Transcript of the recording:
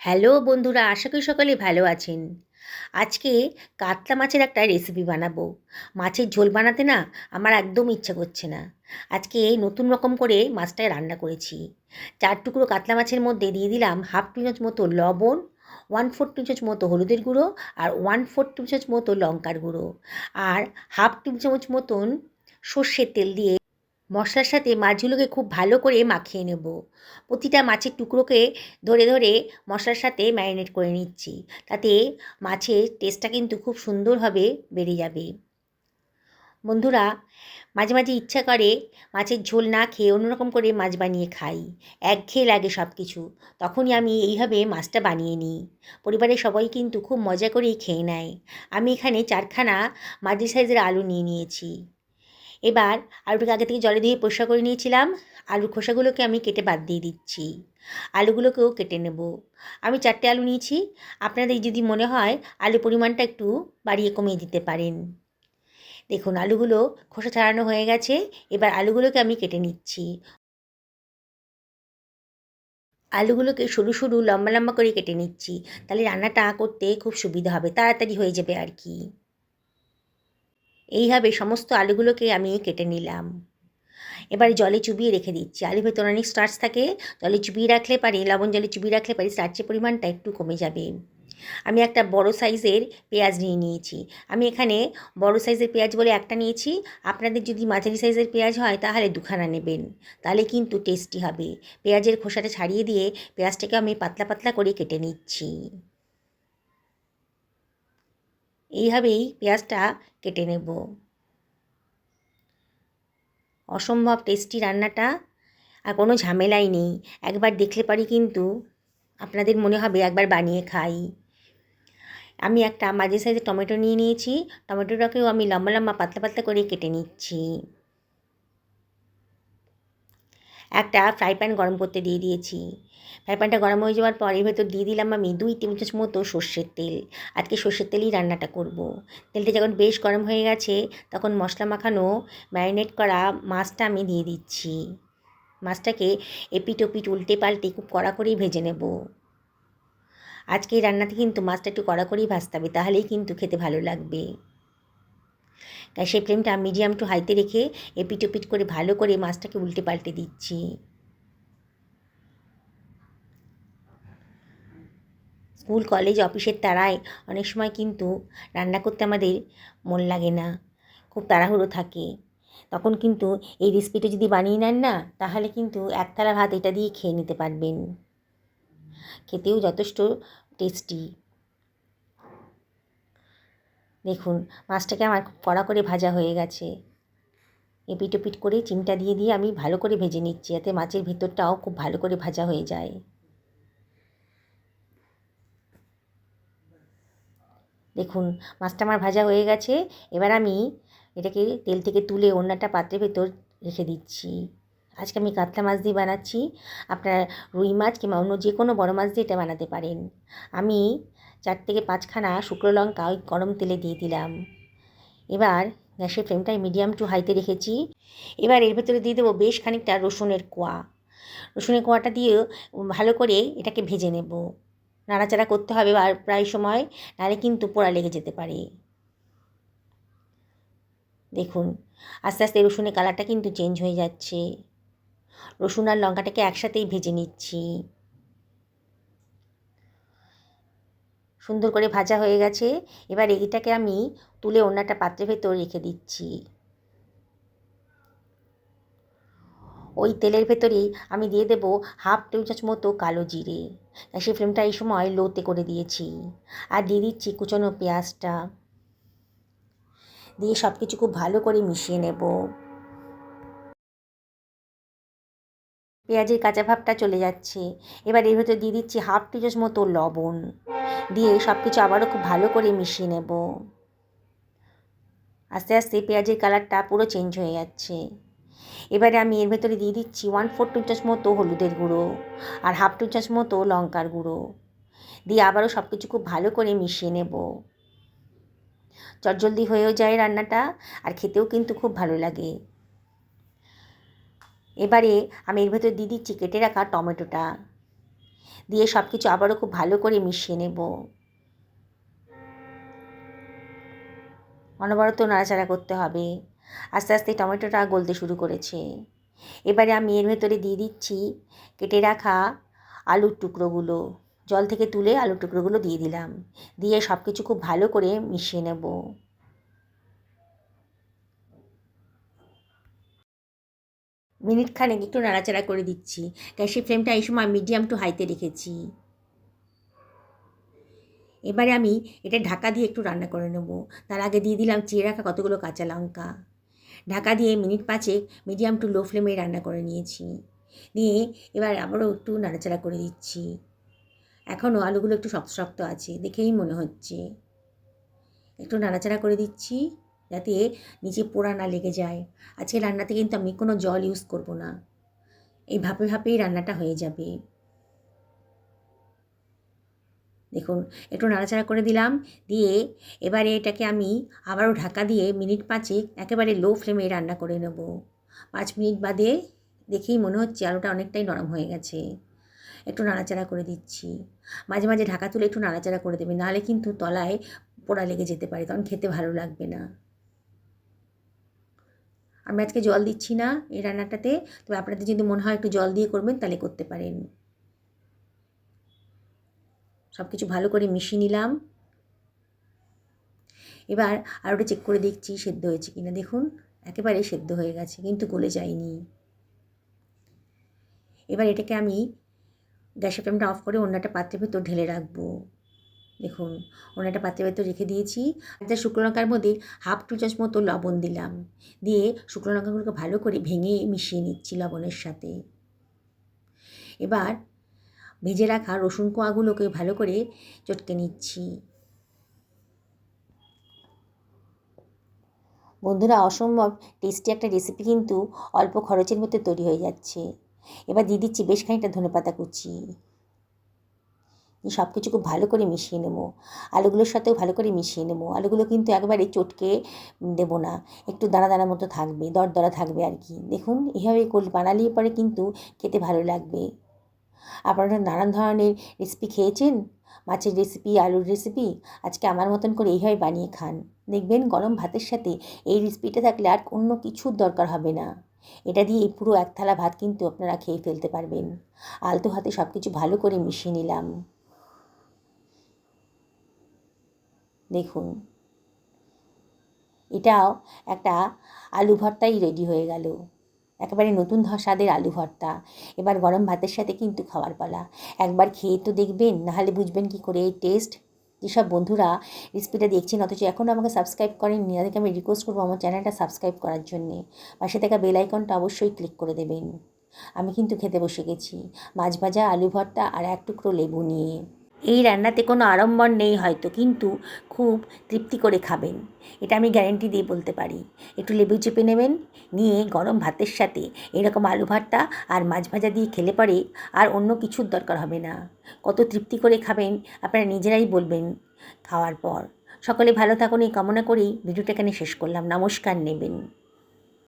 Hello বন্ধুরা, আশা করি সকলে ভালো আছেন। আজকে কাতলা মাছের একটা রেসিপি বানাবো। মাছের ঝোল বানাতে না আমার একদম ইচ্ছা করছে না। আজকে নতুন রকম করে মাছটা রান্না করেছি। 4 টুকরো কাতলা মাছের মধ্যে দিয়ে দিলাম হাফ টি চামচ মতো লবণ, 1/4 টি চামচ মতো হলুদের গুঁড়ো আর 1/4 টি চামচ মতো লঙ্কার গুঁড়ো আর হাফ টি চামচ মতন সর্ষের তেল দিয়ে মশলার সাথে মাছগুলোকে খুব ভালো করে মাখিয়ে নেব। প্রতিটা মাছের টুকরোকে ধরে ধরে মশলার সাথে ম্যারিনেট করে নিচ্ছি। তাতে মাছের টেস্টটা কিন্তু খুব সুন্দরভাবে বেড়ে যাবে। বন্ধুরা, মাঝে মাঝে ইচ্ছা করে মাছের ঝোল না খেয়ে অন্যরকম করে মাছ বানিয়ে খাই। একঘেয়ে লাগে সব কিছু। তখনই আমি এইভাবে মাছটা বানিয়ে নিই। পরিবারের সবাই কিন্তু খুব মজা করেই খেয়ে নেয়। আমি এখানে 4খানা মাঝারি সাইজের আলু নিয়ে নিয়েছি। এবার আলুটাকে আগে থেকে জলে দিয়ে পরিষ্কার করে নিয়েছিলাম। আলুর খোসাগুলোকে আমি কেটে বাদ দিয়ে দিচ্ছি। আলুগুলোকেও কেটে নেব। আমি 4টে আলু নিয়েছি। আপনাদের যদি মনে হয় আলুর পরিমাণটা একটু বাড়িয়ে কমিয়ে দিতে পারেন। দেখুন আলুগুলো খোসা ছাড়ানো হয়ে গেছে। এবার আলুগুলোকে আমি কেটে নিচ্ছি। আলুগুলোকে সরু সরু লম্বা লম্বা করে কেটে নিচ্ছি। তাহলে রান্নাটা করতে খুব সুবিধা হবে, তাড়াতাড়ি হয়ে যাবে আর কি। এইভাবে সমস্ত আলুগুলোকে আমি কেটে নিলাম। এবারে জলে চুবিয়ে রেখে দিচ্ছি। আলুর ভেতরে অনেক স্টার্চ থাকে। জলে চুবিয়ে রাখলে পারে, লবণ জলে চুবিয়ে রাখলে পারে স্টার্চের পরিমাণটা একটু কমে যাবে। আমি একটা বড় সাইজের পেঁয়াজ নিয়ে নিয়েছি। আমি এখানে বড় সাইজের পেঁয়াজ বলে একটা নিয়েছি। আপনাদের যদি মাঝারি সাইজের পেঁয়াজ হয় তাহলে 2খানা নেবেন। তাহলে কিন্তু টেস্টি হবে। পেঁয়াজের খোসাটা ছাড়িয়ে দিয়ে পেঁয়াজটাকে আমি পাতলা পাতলা করে কেটে নিচ্ছি। এইভাবেই পেঁয়াজটা কেটে নেব। অসম্ভব টেস্টি রান্নাটা, আর কোনো ঝামেলাই নেই। একবার দেখলে পরে কিন্তু আপনাদের মনে হবে একবার বানিয়ে খাই। আমি একটা মাঝারি সাইজের টমেটো নিয়ে নিয়েছি। টমেটোটাকেও আমি লম্বা লম্বা পাতলা পাতলা করে কেটে নিচ্ছি। একটা ফ্রাই প্যান গরম করতে দিয়ে দিয়েছি। ফ্রাই প্যানটা গরম হয়ে যাওয়ার পর এর ভেতর দিয়ে দিলাম আমি 2 টেবিল চামচ মতো সর্ষের তেল। আজকে সর্ষের তেলেই রান্নাটা করব। তেলটা যখন বেশ গরম হয়ে গেছে তখন মশলা মাখানো ম্যারিনেট করা মাছটা আমি দিয়ে দিচ্ছি। মাছটাকে এপিট ওপিট উল্টে পাল্টে খুব কড়া করেই ভেজে নেব। আজকে এই রান্নাতে কিন্তু মাছটা একটু কড়া করেই ভাজতে হবে, তাহলেই কিন্তু খেতে ভালো লাগবে। গ্যাসের ফ্লেমটা মিডিয়াম টু হাইতে রেখে এপিট ওপিট করে ভালো করে মাছটাকে উল্টে পাল্টে দিচ্ছি। স্কুল কলেজ অফিসের তাড়ায় অনেক সময় কিন্তু রান্না করতে আমাদের মন লাগে না, খুব তাড়াহুড়ো থাকে। তখন কিন্তু এই রেসিপিটা যদি বানিয়ে নেন না, তাহলে কিন্তু এক থালা ভাত এটা দিয়ে খেয়ে নিতে পারবেন। খেতেও যথেষ্ট টেস্টি। দেখুন মাছটাকে আমার খুব কড়া করে ভাজা হয়ে গেছে। এপিট ওপিট করে চিমটা দিয়ে দিয়ে আমি ভালো করে ভেজে নিচ্ছি, যাতে মাছের ভেতরটাও খুব ভালো করে ভাজা হয়ে যায়। দেখুন মাছটা আমার ভাজা হয়ে গেছে। এবার আমি এটাকে তেল থেকে তুলে অন্য একটা পাত্রের ভেতর রেখে দিচ্ছি। আজকে আমি কাতলা মাছ দিয়ে বানাচ্ছি। আপনারা রুই মাছ কিংবা অন্য যে কোনো বড় মাছ দিয়ে এটা বানাতে পারেন। আমি 4 থেকে 5খানা শুকনো লঙ্কা ওই গরম তেলে দিয়ে দিলাম। এবার গ্যাসের ফ্লেমটা মিডিয়াম টু হাইতে রেখেছি। এবার এর ভেতরে দিয়ে দেবো বেশ খানিকটা রসুনের কোয়া। রসুনের কোয়াটা দিয়ে ভালো করে এটাকে ভেজে নেব। নাড়াচাড়া করতে হবে আর প্রায় সময়, নাহলে কিন্তু পোড়া লেগে যেতে পারে। দেখুন আস্তে আস্তে রসুনের কালারটা কিন্তু চেঞ্জ হয়ে যাচ্ছে। রসুন আর লঙ্কাটাকে একসাথেই ভেজে নিচ্ছি। সুন্দর করে ভাজা হয়ে গেছে। এবার এটাকে আমি তুলে অন্য একটা পাত্রের ভেতর রেখে দিচ্ছি। ওই তেলের ভেতরেই আমি দিয়ে দেবো হাফ টেবিল চামচ মতো কালো জিরে। গ্যাসের ফ্লেমটা এই সময় লোতে করে দিয়েছি। আর দিয়ে দিচ্ছি কুচনো পেঁয়াজটা। দিয়ে সব কিছু খুব ভালো করে মিশিয়ে নেব। পেঁয়াজের কাঁচা ভাবটা চলে যাচ্ছে। এবার এর ভেতরে দিয়ে দিচ্ছি হাফ টি চামচ মতো লবণ। দিয়ে সব কিছু আবারও খুব ভালো করে মিশিয়ে নেব। আস্তে আস্তে পেঁয়াজের কালারটা পুরো চেঞ্জ হয়ে যাচ্ছে। এবারে আমি এর ভেতরে দিয়ে দিচ্ছি 1/4 টি চামচ মতো হলুদের গুঁড়ো আর হাফ টি চামচ মতো লঙ্কার গুঁড়ো। দিয়ে আবারও সব কিছু খুব ভালো করে মিশিয়ে নেব। চটজলদি হয়েও যায় রান্নাটা, আর খেতেও কিন্তু খুব ভালো লাগে। এবারে আমি এর ভেতর দিয়ে দিচ্ছি কেটে রাখা টমেটোটা। দিয়ে সব কিছু আবারও খুব ভালো করে মিশিয়ে নেব। অনবরত নাড়াচাড়া করতে হবে। আস্তে আস্তে টমেটোটা গলতে শুরু করেছে। এবারে আমি এর ভেতরে দিয়ে দিচ্ছি কেটে রাখা আলুর টুকরোগুলো। জল থেকে তুলে আলুর টুকরোগুলো দিয়ে দিলাম। দিয়ে সব কিছু খুব ভালো করে মিশিয়ে নেব। মিনিট খানেক একটু নাড়াচাড়া করে দিচ্ছি। গ্যাসের ফ্লেমটা এই সময় মিডিয়াম টু হাইতে রেখেছি। এবারে আমি এটা ঢাকা দিয়ে একটু রান্না করে নেব। তার আগে দিয়ে দিলাম চিড়ে রাখা কতগুলো কাঁচা লঙ্কা। ঢাকা দিয়ে মিনিট 5 মিডিয়াম টু লো ফ্লেমে রান্না করে নিয়েছি। নিয়ে এবার আবারও একটু নাড়াচাড়া করে দিচ্ছি। এখনও আলুগুলো একটু শক্ত শক্ত আছে, দেখেই মনে হচ্ছে। একটু নাড়াচাড়া করে দিচ্ছি যাতে নিচে পোড়া না লেগে যায়। আজকে রান্নাতে কিন্তু আমি কোনো জল ইউজ করব না, এই ভাপে ভাপেই রান্নাটা হয়ে যাবে। দেখুন একটু নাড়াচাড়া করে দিলাম। দিয়ে এবারে এটাকে আমি আবারও ঢাকা দিয়ে মিনিট 5 একেবারে লো ফ্লেমে রান্না করে নেব। 5 মিনিট বাদে দেখেই মনে হচ্ছে আলুটা অনেকটাই নরম হয়ে গেছে। একটু নাড়াচাড়া করে দিচ্ছি। মাঝে মাঝে ঢাকা তুলে একটু নাড়াচাড়া করে দেবেন, নাহলে কিন্তু তলায় পোড়া লেগে যেতে পারে, তখন খেতে ভালো লাগবে না। আমি আজকে জল দিচ্ছি না এই রান্নাটাতে, তবে আপনাদের যদি মনে হয় একটু জল দিয়ে করবেন তাহলে করতে পারেন। সব কিছু ভালো করে মিশিয়ে নিলাম। এবার আর ওটা চেক করে দেখছি সেদ্ধ হয়েছে কিনা। দেখুন একেবারে সেদ্ধ হয়ে গেছে, কিন্তু গলে যায়নি। এবার এটাকে আমি গ্যাসের ফ্লেমটা অফ করে অন্য একটা পাত্রের ভেতর ঢেলে রাখবো। দেখুন অন্য একটা পাত্রের ভেতর রেখে দিয়েছি। একটা শুকনো লঙ্কার মধ্যে হাফ টি চামচ মতো লবণ দিলাম। দিয়ে শুকনো লঙ্কাগুলোকে ভালো করে ভেঙে মিশিয়ে নিচ্ছি লবণের সাথে। এবার ভেজে রাখা রসুন কোয়াগুলোকে ভালো করে চটকে নিচ্ছি। বন্ধুরা, অসম্ভব টেস্টি একটা রেসিপি কিন্তু অল্প খরচের মধ্যে তৈরি হয়ে যাচ্ছে। এবার দিয়ে দিচ্ছি বেশ খানিকটা ধনেপাতা কুচি। সব কিছু খুব ভালো করে মিশিয়ে নেব। আলুগুলোর সাথেও ভালো করে মিশিয়ে নেব। আলুগুলো কিন্তু একবারে চটকে দেবো না, একটু দানা দানা মতো থাকবে, দরদরা থাকবে আর কি। দেখুন এভাবে বানালে পরে কিন্তু খেতে ভালো লাগবে। আপনারা নানান ধরনের রেসিপি খেয়েছেন, মাছের রেসিপি, আলুর রেসিপি। আজকে আমার মতন করে এইভাবে বানিয়ে খান, দেখবেন গরম ভাতের সাথে এই রেসিপিটা থাকলে আর অন্য কিছুর দরকার হবে না। এটা দিয়ে পুরো এক থালা ভাত কিন্তু আপনারা খেয়ে ফেলতে পারবেন। আলতো হাতে সব কিছু ভালো করে মিশিয়ে নিলাম। দেখুন এটাও একটা আলু ভর্তাই রেডি হয়ে গেল, একেবারে নতুন স্বাদের আলু ভর্তা। এবার গরম ভাতের সাথে কিন্তু খাওয়ার পালা। একবার খেয়ে তো দেখবেন, নাহলে বুঝবেন কী করে এই টেস্ট। যেসব বন্ধুরা রেসিপিটা দেখছেন অথচ এখনও আমাকে সাবস্ক্রাইব করেননি, তাদেরকে আমি রিকোয়েস্ট করবো আমার চ্যানেলটা সাবস্ক্রাইব করার জন্যে। পাশে থাকা বেল আইকনটা অবশ্যই ক্লিক করে দেবেন। আমি কিন্তু খেতে বসে গেছি মাছ ভাজা, আলু ভর্তা আর এক টুকরো লেবু নিয়ে। এই রান্নাতে কোনো আড়ম্বর নেই হয়তো, কিন্তু খুব তৃপ্তি করে খাবেন, এটা আমি গ্যারেন্টি দিয়ে বলতে পারি। একটু লেবু চেপে নেবেন, নিয়ে গরম ভাতের সাথে এরকম আলু ভর্তা আর মাছ ভাজা দিয়ে খেলে পরে আর অন্য কিছুর দরকার হবে না। কত তৃপ্তি করে খাবেন আপনারা নিজেরাই বলবেন খাওয়ার পর। সকলে ভালো থাকুন এই কামনা করেই ভিডিওটা এখানে শেষ করলাম। নমস্কার নেবেন।